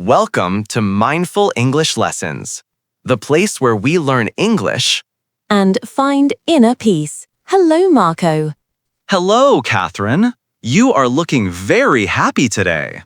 Welcome to Mindful English Lessons, the place where we learn English and find inner peace. Hello, Marco. Hello, Catherine. You are looking very happy today.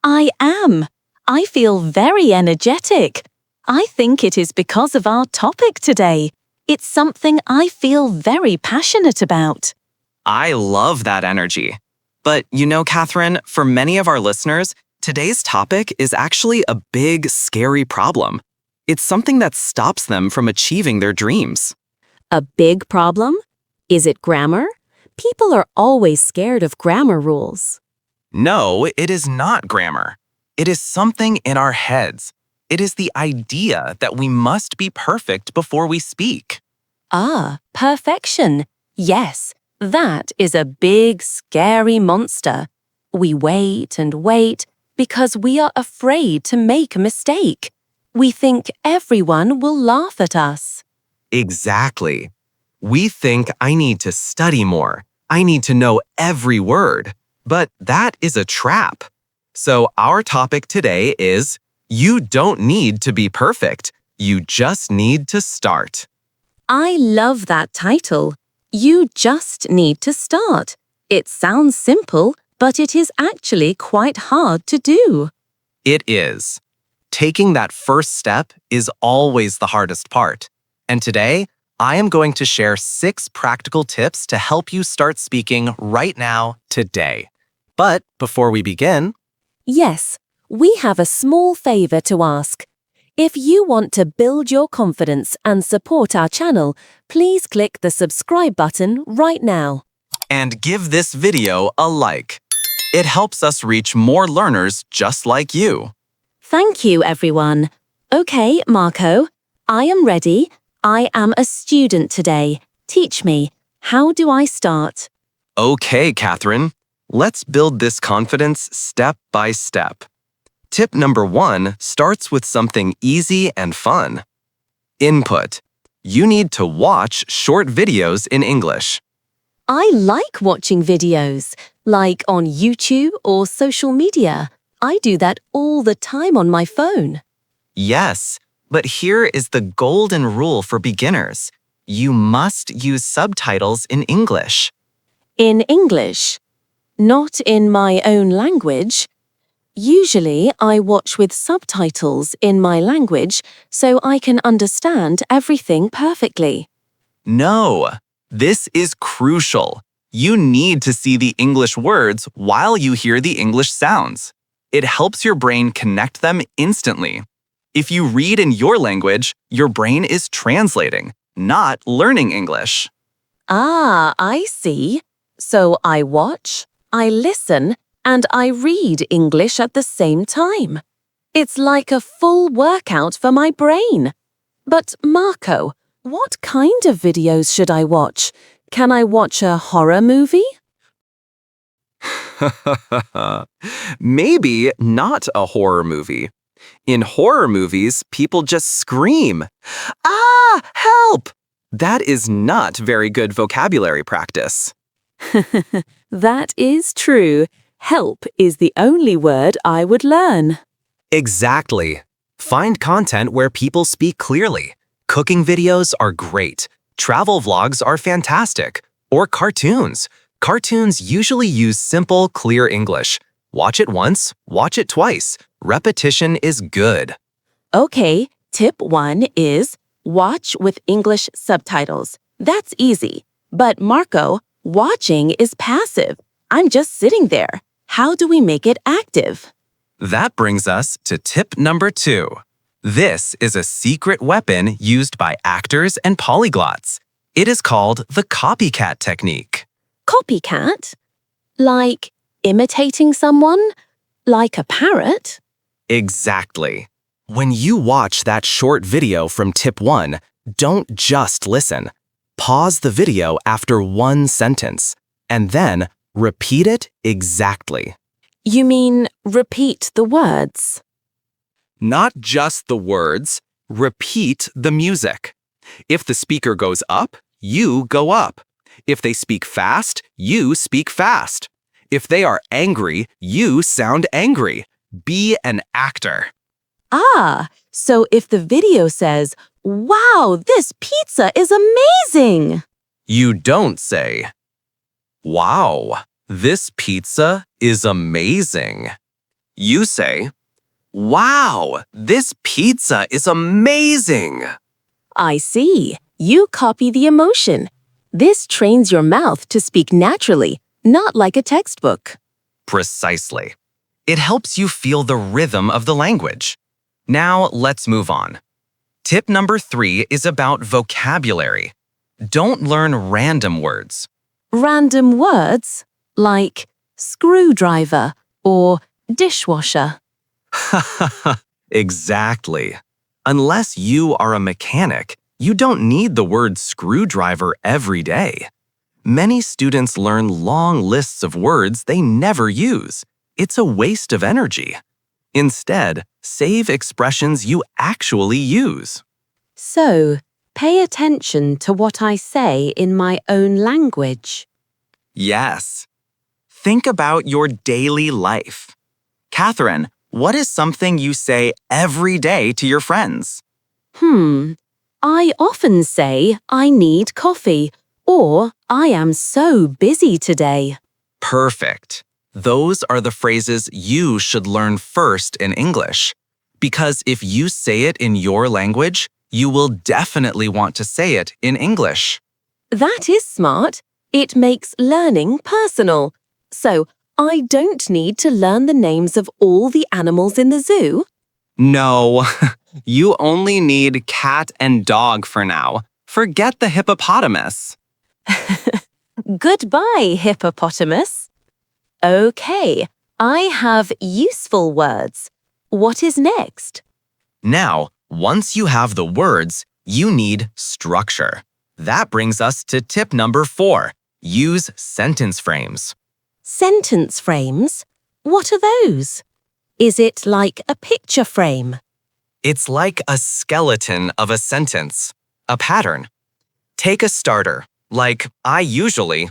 I am. I feel very energetic. I think it is because of our topic today. It's something I feel very passionate about. I love that energy. But you know, Catherine, for many of our listeners, today's topic is actually a big, scary problem. It's something that stops them from achieving their dreams. A big problem? Is it grammar? People are always scared of grammar rules. No, it is not grammar. It is something in our heads. It is the idea that we must be perfect before we speak. Ah, perfection. Yes, that is a big, scary monster. We wait and wait because we are afraid to make a mistake. We think everyone will laugh at us. Exactly. We think I need to study more. I need to know every word. But that is a trap. So our topic today is, you don't need to be perfect. You just need to start. I love that title. You just need to start. It sounds simple, but it is actually quite hard to do. It is. Taking that first step is always the hardest part. And today, I am going to share 6 practical tips to help you start speaking right now, today. But before we begin, Yes, we have a small favor to ask. If you want to build your confidence and support our channel, please click the subscribe button right now. and give this video a like. It helps us reach more learners just like you. Thank you, everyone. Okay, Marco, I am ready. I am a student today. Teach me. How do I start? Okay, Catherine. Let's build this confidence step by step. Tip number 1 starts with something easy and fun. Input. You need to watch short videos in English. I like watching videos, like on YouTube or social media. I do that all the time on my phone. Yes, but here is the golden rule for beginners. You must use subtitles in English. In English, not in my own language. Usually, I watch with subtitles in my language so I can understand everything perfectly. No, this is crucial. You need to see the English words while you hear the English sounds. It helps your brain connect them instantly. If you read in your language, your brain is translating, not learning English. Ah, I see. So I watch, I listen, and I read English at the same time. It's like a full workout for my brain. But Marco, what kind of videos should I watch? Can I watch a horror movie? Maybe not a horror movie. In horror movies, people just scream, "Ah, help!" That is not very good vocabulary practice. That is true. Help is the only word I would learn. Exactly. Find content where people speak clearly. Cooking videos are great. Travel vlogs are fantastic. Or cartoons. Cartoons usually use simple, clear English. Watch it once, watch it twice. Repetition is good. Okay, tip 1 is watch with English subtitles. That's easy. But Marco, watching is passive. I'm just sitting there. How do we make it active? That brings us to tip number 2. This is a secret weapon used by actors and polyglots. It is called the Copycat Technique. Copycat? Like imitating someone? Like a parrot? Exactly. When you watch that short video from tip 1, don't just listen. Pause the video after one sentence, and then repeat it exactly. You mean repeat the words? Not just the words, repeat the music. If the speaker goes up, you go up. If they speak fast, you speak fast. If they are angry, you sound angry. Be an actor. So if the video says, "Wow, this pizza is amazing!" You don't say, "Wow, this pizza is amazing." You say, "Wow, this pizza is amazing." I see. You copy the emotion. This trains your mouth to speak naturally, not like a textbook. Precisely. It helps you feel the rhythm of the language. Now let's move on. Tip number 3 is about vocabulary. Don't learn random words. Random words like screwdriver or dishwasher. Exactly. Unless you are a mechanic, you don't need the word screwdriver every day. Many students learn long lists of words they never use. It's a waste of energy. Instead, save expressions you actually use. So, pay attention to what I say in my own language. Yes. Think about your daily life. Catherine, what is something you say every day to your friends? I often say I need coffee or I am so busy today. Perfect. Those are the phrases you should learn first in English. Because if you say it in your language, you will definitely want to say it in English. That is smart. It makes learning personal. So, I don't need to learn the names of all the animals in the zoo? No, you only need cat and dog for now. Forget the hippopotamus. Goodbye, hippopotamus. Okay, I have useful words. What is next? Now, once you have the words, you need structure. That brings us to tip number 4. Use sentence frames. Sentence frames? What are those? Is it like a picture frame? It's like a skeleton of a sentence, a pattern. Take a starter, like I usually.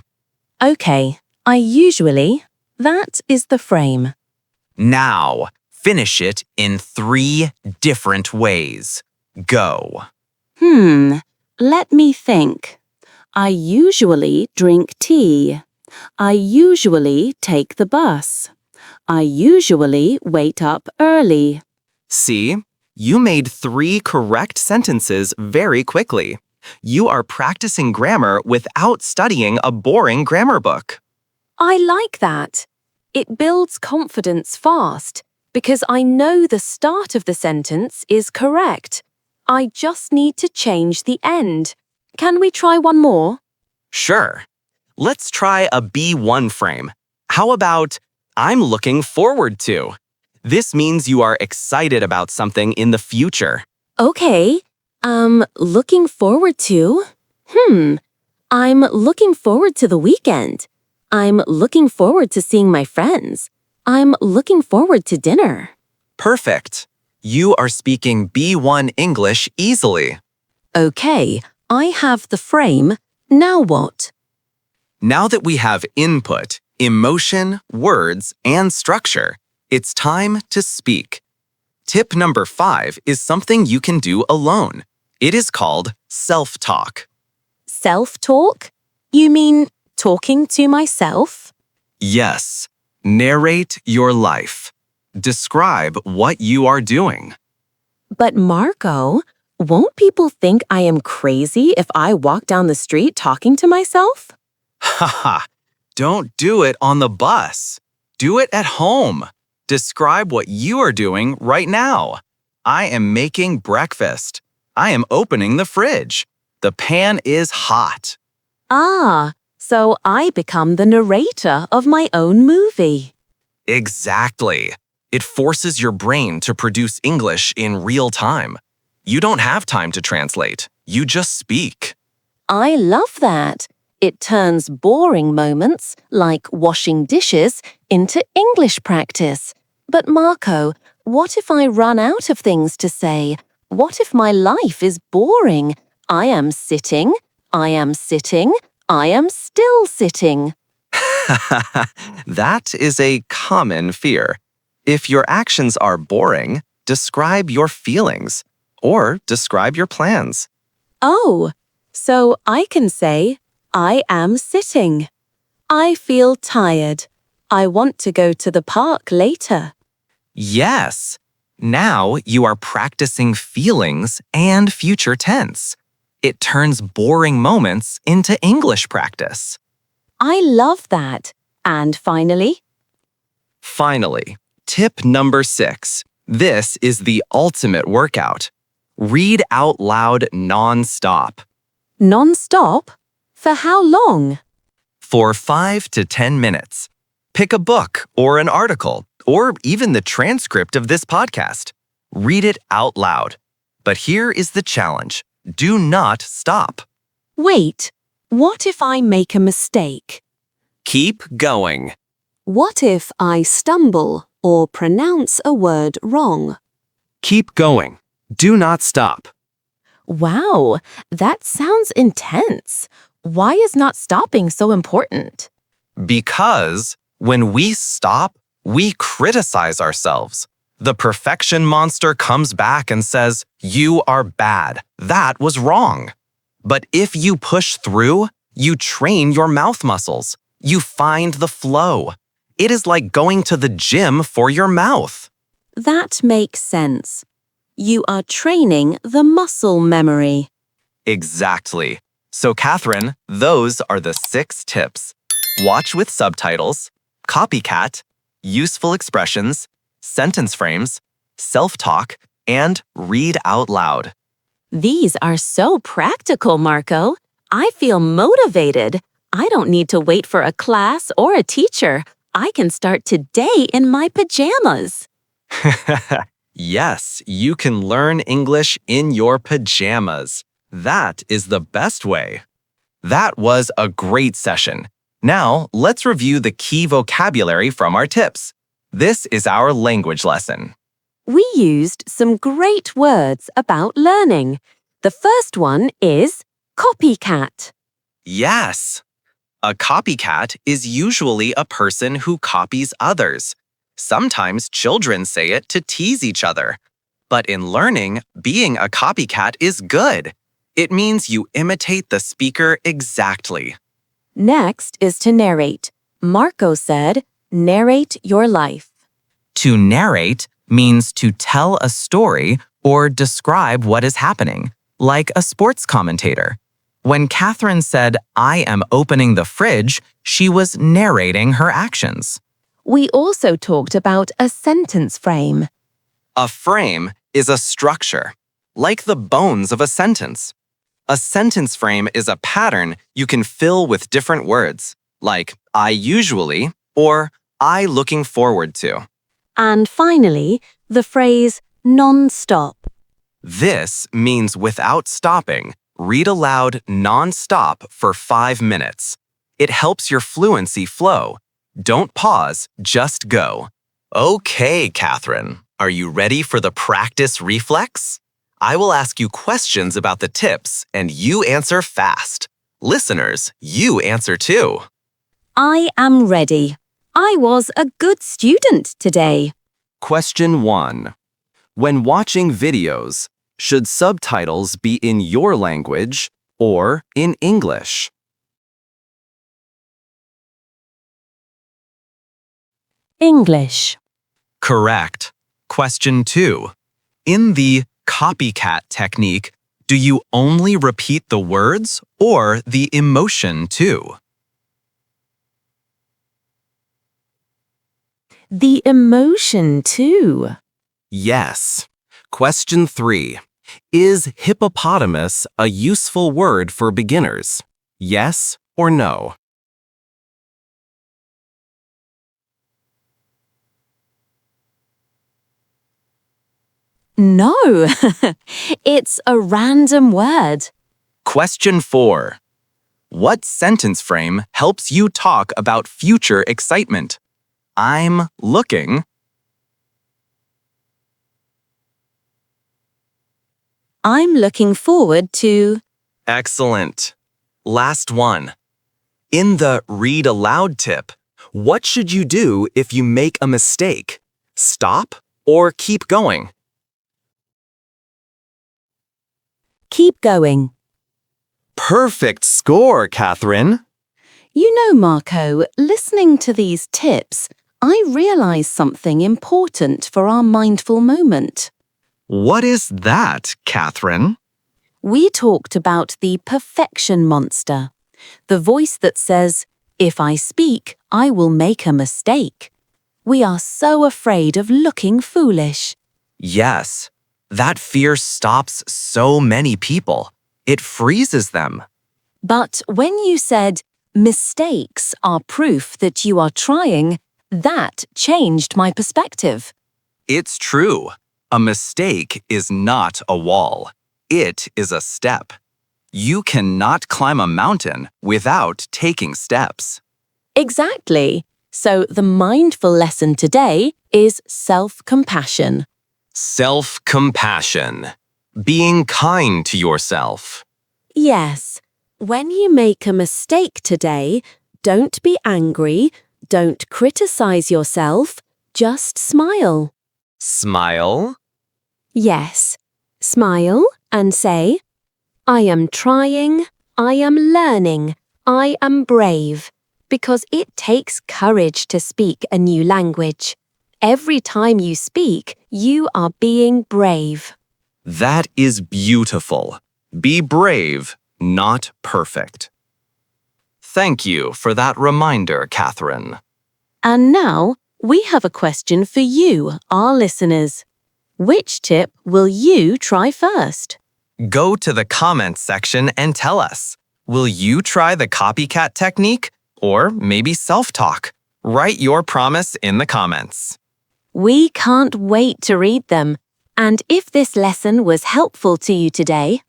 Okay, I usually. That is the frame. Now, finish it in 3 different ways. Go. Let me think. I usually drink tea. I usually take the bus. I usually wake up early. See, you made 3 correct sentences very quickly. You are practicing grammar without studying a boring grammar book. I like that. It builds confidence fast because I know the start of the sentence is correct. I just need to change the end. Can we try one more? Sure. Let's try a B1 frame. How about, I'm looking forward to? This means you are excited about something in the future. Okay. Looking forward to? I'm looking forward to the weekend. I'm looking forward to seeing my friends. I'm looking forward to dinner. Perfect. You are speaking B1 English easily. Okay, I have the frame. Now what? Now that we have input, emotion, words, and structure, it's time to speak. Tip number 5 is something you can do alone. It is called self-talk. Self-talk? You mean talking to myself? Yes. Narrate your life. Describe what you are doing. But Marco, won't people think I am crazy if I walk down the street talking to myself? Haha. Don't do it on the bus. Do it at home. Describe what you are doing right now. I am making breakfast. I am opening the fridge. The pan is hot. So I become the narrator of my own movie. Exactly. It forces your brain to produce English in real time. You don't have time to translate. You just speak. I love that. It turns boring moments, like washing dishes, into English practice. But Marco, what if I run out of things to say? What if my life is boring? I am sitting, I am sitting, I am still sitting. That is a common fear. If your actions are boring, describe your feelings or describe your plans. Oh, so I can say, I am sitting. I feel tired. I want to go to the park later. Yes. Now you are practicing feelings and future tense. It turns boring moments into English practice. I love that. And finally, tip number 6. This is the ultimate workout. Read out loud non-stop. non-stop? For how long? For 5 to 10 minutes. Pick a book or an article, or even the transcript of this podcast. Read it out loud. But here is the challenge. Do not stop. Wait, what if I make a mistake? Keep going. What if I stumble or pronounce a word wrong? Keep going. Do not stop. Wow, that sounds intense. Why is not stopping so important? Because when we stop, we criticize ourselves. The perfection monster comes back and says, "You are bad. That was wrong." But if you push through, you train your mouth muscles. You find the flow. It is like going to the gym for your mouth. That makes sense. You are training the muscle memory. Exactly. So, Catherine, those are the 6 tips. Watch with subtitles, copycat, useful expressions, sentence frames, self-talk, and read out loud. These are so practical, Marco. I feel motivated. I don't need to wait for a class or a teacher. I can start today in my pajamas. Yes, you can learn English in your pajamas. That is the best way. That was a great session. Now, let's review the key vocabulary from our tips. This is our language lesson. We used some great words about learning. The first one is copycat. Yes. A copycat is usually a person who copies others. Sometimes children say it to tease each other. But in learning, being a copycat is good. It means you imitate the speaker exactly. Next is to narrate. Marco said, narrate your life. To narrate means to tell a story or describe what is happening, like a sports commentator. When Catherine said, "I am opening the fridge," she was narrating her actions. We also talked about a sentence frame. A frame is a structure, like the bones of a sentence. A sentence frame is a pattern you can fill with different words, like I usually or I looking forward to. And finally, the phrase non-stop. This means without stopping, read aloud non-stop for 5 minutes. It helps your fluency flow. Don't pause, just go. Okay, Catherine, are you ready for the practice reflex? I will ask you questions about the tips and you answer fast. Listeners, you answer too. I am ready. I was a good student today. Question 1. When watching videos, should subtitles be in your language or in English? English. Correct. Question 2. In the copycat technique, do you only repeat the words or the emotion too? The emotion too. Yes. Question 3. Is hippopotamus a useful word for beginners? Yes or no? No, it's a random word. Question 4. What sentence frame helps you talk about future excitement? I'm looking. I'm looking forward to. Excellent. Last one. In the read aloud tip, what should you do if you make a mistake? Stop or keep going? Keep going. Perfect score, Catherine. You know, Marco, listening to these tips, I realised something important for our mindful moment. What is that, Catherine? We talked about the perfection monster, the voice that says, if I speak, I will make a mistake. We are so afraid of looking foolish. Yes, that fear stops so many people. It freezes them. But when you said, mistakes are proof that you are trying, that changed my perspective. It's true. A mistake is not a wall. It is a step. You cannot climb a mountain without taking steps. Exactly. So the mindful lesson today is self-compassion. Self-compassion. Being kind to yourself. Yes. When you make a mistake today, don't be angry, don't criticize yourself, just smile. Smile. Yes. Smile and say, I am trying, I am learning, I am brave. Because it takes courage to speak a new language. Every time you speak, you are being brave. That is beautiful. Be brave, not perfect. Thank you for that reminder, Catherine. And now, we have a question for you, our listeners. Which tip will you try first? Go to the comments section and tell us. Will you try the copycat technique? Or maybe self-talk. Write your promise in the comments. We can't wait to read them. And if this lesson was helpful to you today,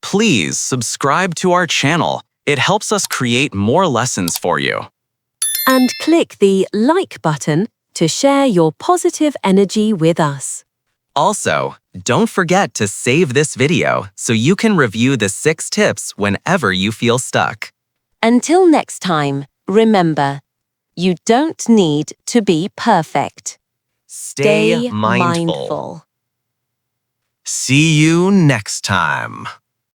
please subscribe to our channel. It helps us create more lessons for you. And click the like button to share your positive energy with us. Also, don't forget to save this video so you can review the 6 tips whenever you feel stuck. Until next time, remember, you don't need to be perfect. Stay mindful. See you next time.